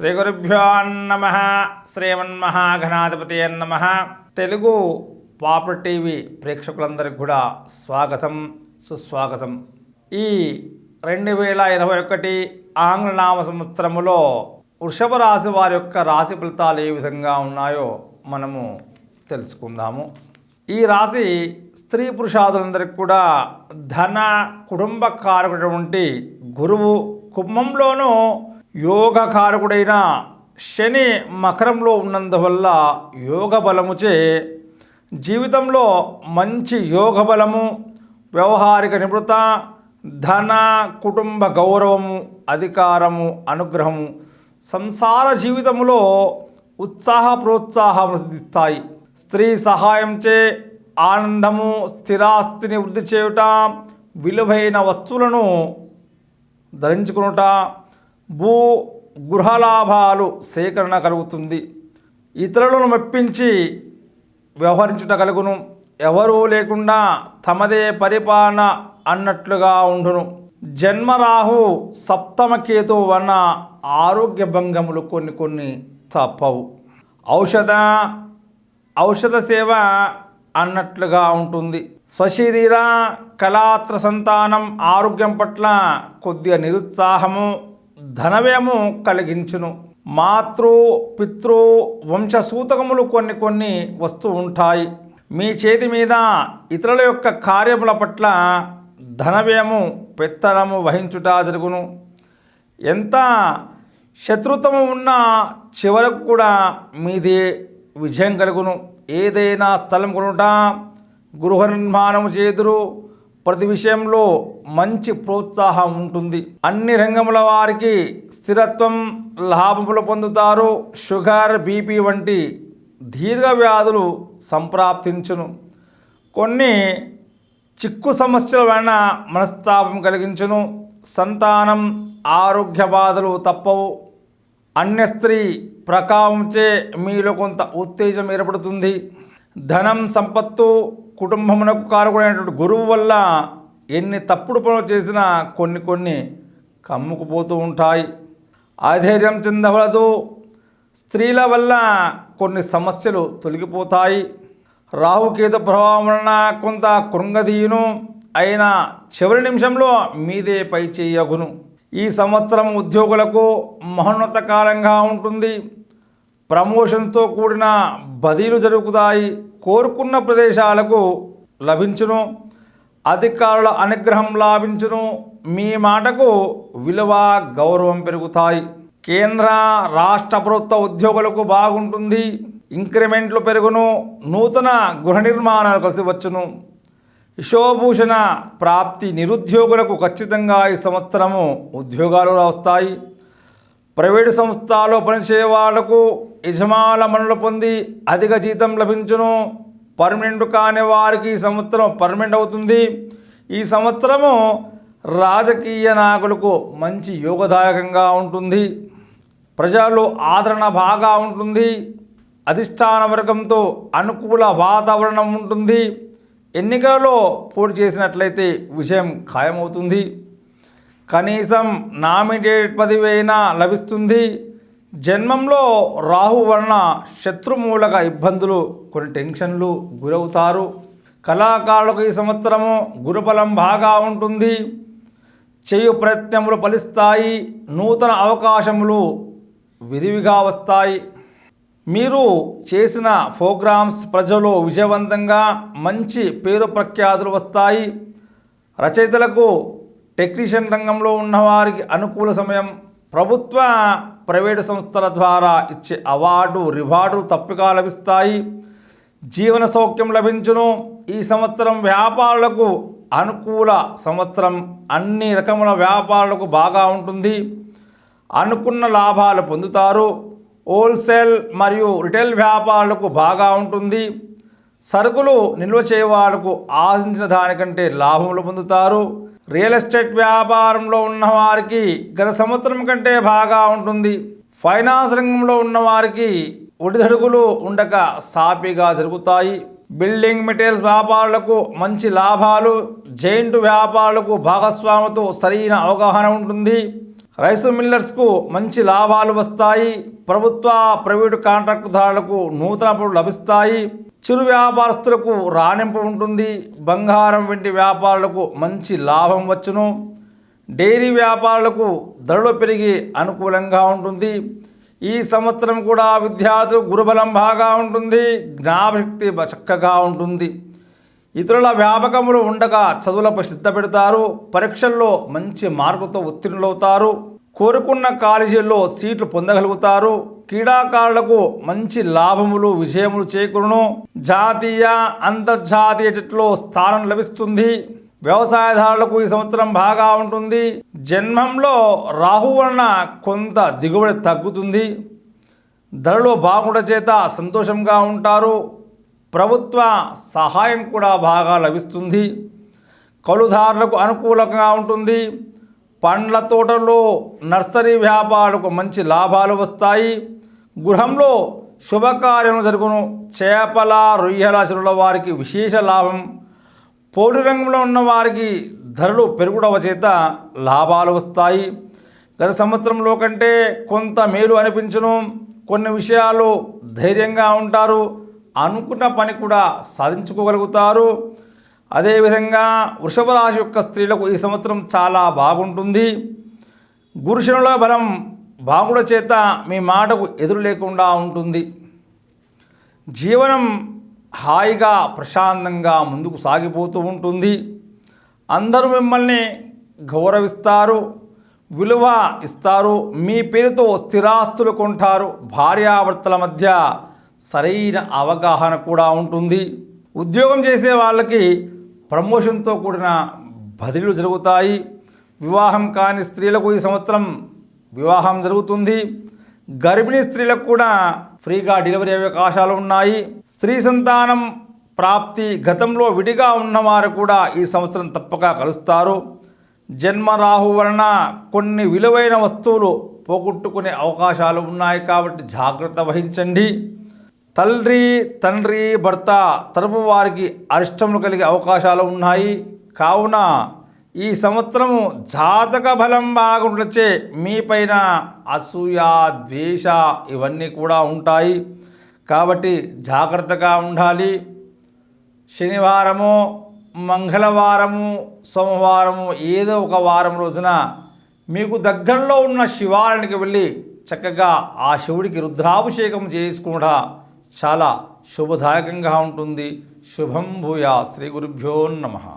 శ్రీ గురుభ్యో నమః. శ్రీమన్మహాగణాధిపతయే నమః. తెలుగు పాపులర్ టీవీ ప్రేక్షకులందరికీ కూడా స్వాగతం, సుస్వాగతం. ఈ 2021 ఆంగ్లనామ సంవత్సరములో వృషభ రాశి వారి యొక్క రాశి ఫలితాలు ఏ విధంగా ఉన్నాయో మనము తెలుసుకుందాము. ఈ రాశి స్త్రీ పురుషాదులందరికీ కూడా ధన కుటుంబ కారకుడైనటువంటి గురువు కుంభంలోనూ యోగకారకుడైన శని మకరంలో ఉన్నందువల్ల యోగ బలముచే జీవితంలో మంచి యోగ బలము, వ్యవహారిక నిపుణత, ధన కుటుంబ గౌరవము, అధికారము, అనుగ్రహము, సంసార జీవితములో ఉత్సాహ ప్రోత్సాహము సిద్ధిస్తాయి. స్త్రీ సహాయంచే ఆనందము, స్థిరాస్తిని వృద్ధి చేయుట, విలువైన వస్తువులను ధరించుకునుట, భూ గృహలాభాలు సేకరణ కలుగుతుంది. ఇతరులను మెప్పించి వ్యవహరించుట కలుగును. ఎవరూ లేకుండా తమదే పరిపాలన అన్నట్లుగా ఉండును. జన్మరాహు సప్తమ కేతువు వలన ఆరోగ్య భంగములు కొన్ని తప్పవు. ఔషధ సేవ అన్నట్లుగా ఉంటుంది. స్వశరీర కళాత్ర సంతానం ఆరోగ్యం పట్ల కొద్దిగా నిరుత్సాహము, ధనవ్యయము కలిగించును. మాతృ పితృ వంశసూతకములు కొన్ని వస్తూ ఉంటాయి. మీ చేతి మీద ఇతరుల యొక్క కార్యముల పట్ల ధనవ్యయము పెత్తనము వహించుట జరుగును. ఎంత శత్రుత్వము ఉన్నా చివరకు కూడా మీదే విజయం కలుగును. ఏదైనా స్థలం కొనుట, గృహ నిర్మాణము చేదురు, ప్రతి విషయంలో మంచి ప్రోత్సాహం ఉంటుంది. అన్ని రంగముల వారికి స్థిరత్వం, లాభములు పొందుతారు. షుగర్, బీపీ వంటి దీర్ఘ వ్యాధులు సంప్రాప్తించును. కొన్ని చిక్కు సమస్యల వలన మనస్తాపం కలిగించును. సంతానం ఆరోగ్య బాధలు తప్పవు. అన్య స్త్రీ ప్రకావంచే మీలో కొంత ఉత్తేజం ఏర్పడుతుంది. ధనం, సంపత్తు, కుటుంబమునకు కారకుడైనటువంటి గురువు వల్ల ఎన్ని తప్పుడు పనులు చేసినా కొన్ని కమ్ముకుపోతూ ఉంటాయి. అధైర్యం చెందవలదు. స్త్రీల వల్ల కొన్ని సమస్యలు తొలగిపోతాయి. రాహుకేతు ప్రభావం వలన కొంత కృంగదీయును. అయినా చివరి నిమిషంలో మీదే పై చేయగును. ఈ సంవత్సరం ఉద్యోగులకు మహోన్నత కాలంగా ఉంటుంది. ప్రమోషన్తో కూడిన బదిలీలు జరుగుతాయి. కోరుకున్న ప్రదేశాలకు లభించును. అధికారుల అనుగ్రహం లాభించును. మీ మాటకు విలువ, గౌరవం పెరుగుతాయి. కేంద్ర రాష్ట్ర ప్రభుత్వ ఉద్యోగులకు బాగుంటుంది. ఇంక్రిమెంట్లు పెరుగును. నూతన గృహ నిర్మాణాలు కలిసి వచ్చును. యశోభూషణ ప్రాప్తి. నిరుద్యోగులకు ఖచ్చితంగా ఈ సంవత్సరము ఉద్యోగాలు వస్తాయి. ప్రైవేటు సంస్థల్లో పనిచేసే వాళ్లకు యజమానుల మన్ననలు పొంది అధిక జీతం లభించును. పర్మనెంట్ కాని వారికి ఈ సంవత్సరం పర్మనెంట్ అవుతుంది. ఈ సంవత్సరము రాజకీయ నాయకులకు మంచి యోగదాయకంగా ఉంటుంది. ప్రజలు ఆదరణ బాగా ఉంటుంది. అధిష్టాన వర్గంతో అనుకూల వాతావరణం ఉంటుంది. ఎన్నికలలో పోటీ చేసినట్లయితే విజయం ఖాయమవుతుంది. కనీసం నామినేటెడ్ పదవి అయినా లభిస్తుంది. జన్మంలో రాహు వలన శత్రుమూలక ఇబ్బందులు, కొన్ని టెన్షన్లు గురవుతారు. కళాకారులకు ఈ సంవత్సరము గురుబలం బాగా ఉంటుంది. చేయు ప్రయత్నములు ఫలిస్తాయి. నూతన అవకాశములు విరివిగా వస్తాయి. మీరు చేసిన ప్రోగ్రామ్స్ ప్రజలు విజయవంతంగా మంచి పేరు ప్రఖ్యాతులు వస్తాయి. రచయితలకు, టెక్నీషియన్ రంగంలో ఉన్నవారికి అనుకూల సమయం. ప్రభుత్వ ప్రైవేటు సంస్థల ద్వారా ఇచ్చే అవార్డు, రివార్డులు తప్పక లభిస్తాయి. జీవన సౌఖ్యం లభించును. ఈ సంవత్సరం వ్యాపారులకు అనుకూల సంవత్సరం. అన్ని రకముల వ్యాపారులకు బాగా ఉంటుంది. అనుకున్న లాభాలు పొందుతారు. హోల్సేల్ మరియు రిటైల్ వ్యాపారులకు బాగా ఉంటుంది. సరుకులు నిల్వ చేయవాళ్లకు ఆశించిన దానికంటే లాభములు పొందుతారు. రియల్ ఎస్టేట్ వ్యాపారంలో ఉన్నవారికి గత సంవత్సరం కంటే బాగా ఉంటుంది. ఫైనాన్స్ రంగంలో ఉన్నవారికి ఒడిదడుగులు ఉండక సాఫీగా జరుగుతాయి. బిల్డింగ్ మెటీరియల్స్ వ్యాపారులకు మంచి లాభాలు. జైంట్ వ్యాపారులకు భాగస్వాములతో సరైన అవగాహన ఉంటుంది. రైసు మిల్లర్స్కు మంచి లాభాలు వస్తాయి. ప్రభుత్వ ప్రైవేటు కాంట్రాక్టుదారులకు నూతన పనులు లభిస్తాయి. చిరు వ్యాపారస్తులకు రాణింపు ఉంటుంది. బంగారం వంటి వ్యాపారులకు మంచి లాభం వచ్చును. డైరీ వ్యాపారులకు ధరలు పెరిగి అనుకూలంగా ఉంటుంది. ఈ సంవత్సరం కూడా విద్యార్థులకు గురుబలం బాగా ఉంటుంది. జ్ఞాపశక్తి చక్కగా ఉంటుంది. ఇతరుల వ్యాపకములు ఉండగా చదువులపై శ్రద్ధ పెడతారు. పరీక్షల్లో మంచి మార్కులతో ఉత్తీర్ణులవుతారు. కోరుకున్న కాలేజీల్లో సీట్లు పొందగలుగుతారు. క్రీడాకారులకు మంచి లాభములు విజయములు చేకూరును. జాతీయ అంతర్జాతీయ జట్టులో స్థానం లభిస్తుంది. వ్యవసాయదారులకు ఈ సంవత్సరం బాగా ఉంటుంది. జన్మంలో రాహు వలన కొంత దిగుబడి తగ్గుతుంది. ధరలు బాగుండ చేత సంతోషంగా ఉంటారు. ప్రభుత్వ సహాయం కూడా బాగా లభిస్తుంది. కౌలుదారులకు అనుకూలంగా ఉంటుంది. పండ్ల తోటల్లో నర్సరీ వ్యాపారులకు మంచి లాభాలు వస్తాయి. గృహంలో శుభకార్యం జరుగును. చేపల రొయ్యల చెరువుల వారికి విశేష లాభం. పౌరు రంగంలో ఉన్న వారికి ధరలు పెరుగుదల చేత లాభాలు వస్తాయి. గత సంవత్సరంలో కంటే కొంత మేలు అనిపించును. కొన్ని విషయాలు ధైర్యంగా ఉంటారు. అనుకున్న పని కూడా సాధించుకోగలుగుతారు. అదేవిధంగా వృషభ రాశి యొక్క స్త్రీలకు ఈ సంవత్సరం చాలా బాగుంటుంది. గురుశనుల బలం బాగుడ చేత మీ మాటకు ఎదురు లేకుండా ఉంటుంది. జీవనం హాయిగా ప్రశాంతంగా ముందుకు సాగిపోతూ ఉంటుంది. అందరూ మిమ్మల్ని గౌరవిస్తారు, విలువ ఇస్తారు. మీ పేరుతో స్థిరాస్తులు కొంటారు. భార్యాభర్తల మధ్య సరైన అవగాహన కూడా ఉంటుంది. ఉద్యోగం చేసే వాళ్ళకి ప్రమోషన్తో కూడిన బదిలీలు జరుగుతాయి. వివాహం కాని స్త్రీలకు ఈ సంవత్సరం వివాహం జరుగుతుంది. గర్భిణీ స్త్రీలకు కూడా ఫ్రీగా డెలివరీ అవకాశాలు ఉన్నాయి. స్త్రీ సంతానం ప్రాప్తి. గతంలో విడిగా ఉన్నవారు కూడా ఈ సంవత్సరం తప్పక కలుస్తారు. జన్మరాహు వలన కొన్ని విలువైన వస్తువులు పోగొట్టుకునే అవకాశాలు ఉన్నాయి కాబట్టి జాగ్రత్త వహించండి. తల్లి తండ్రి భర్త తరపు వారికి అరిష్టములు కలిగే అవకాశాలు ఉన్నాయి. కావున ఈ సంవత్సరము జాతక బలం బాగుండొచ్చే మీపైన అసూయ ద్వేష ఇవన్నీ కూడా ఉంటాయి కాబట్టి జాగ్రత్తగా ఉండాలి. శనివారము మంగళవారము సోమవారము ఏదో ఒక వారం రోజున మీకు దగ్గరలో ఉన్న శివాలయానికి వెళ్ళి చక్కగా ఆ శివుడికి రుద్రాభిషేకం చేసుకుండా చాలా శుభదాయకంగా ఉంటుంది. శుభం భూయా. శ్రీ గురుభ్యో నమః.